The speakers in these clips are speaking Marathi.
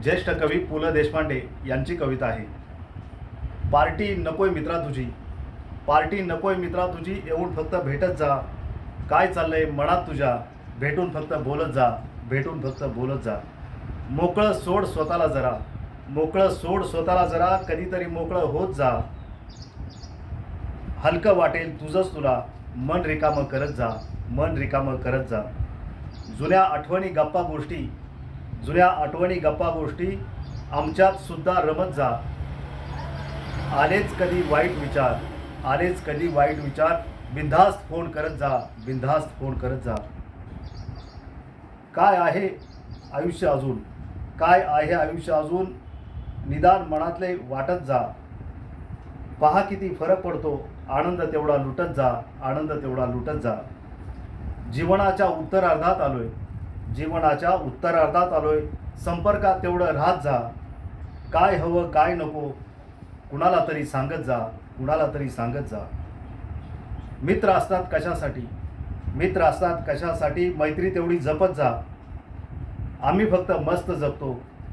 ज्येष्ठ कवी पु ल देशपांडे यांची कविता आहे. पार्टी नकोय मित्रा तुझी, पार्टी नकोय मित्रा तुझी, येऊन फक्त भेटत जा. काय चाललंय मनात तुझ्या, भेटून फक्त बोलत जा, भेटून फक्त बोलत जा. मोकळं सोड स्वतःला जरा, मोकळं सोड स्वतःला जरा, कधीतरी मोकळं होत जा. हलकं वाटेल तुझंच तुला, मन रिकामं करत जा, मन रिकामं करत जा. जुन्या आठवणी गप्पा गोष्टी, जुन्या आठवणी गप्पा गोष्टी आमच्यात सुद्धा रमत जा. आलेच कधी वाईट विचार, आलेच कधी वाईट विचार, बिनधास्त फोन करत जा, बिनधास्त फोन करत जा. काय आहे आयुष्य अजून, काय आहे आयुष्य अजून, निदान मनातले वाटत जा. पहा किती फरक पडतो, आनंद तेवढा लुटत जा, आनंद तेवढा लुटत जा. जीवनाच्या उत्तरार्धात आलोय, जीवनाच्या उत्तरार्धात आलोय, संपर्कात तेवढं राहत जा. काय हवं काय नको कुणाला तरी सांगत जा, कुणाला तरी सांगत जा. मित्र असतात कशासाठी, मित्र असतात कशासाठी, मैत्री तेवढी जपत जा. आम्ही फक्त मस्त जगतो,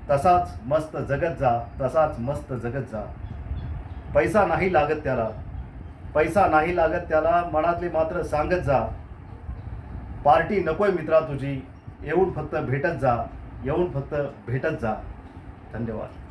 तसाच मस्त जगत जा, तसाच मस्त जगत जा. पैसा नाही लागत त्याला, पैसा नाही लागत त्याला, मनातले मात्र सांगत जा. पार्टी नकोय मित्रा तुझी, येऊन फक्त भेटत जा, येऊन फक्त भेटत जा. धन्यवाद.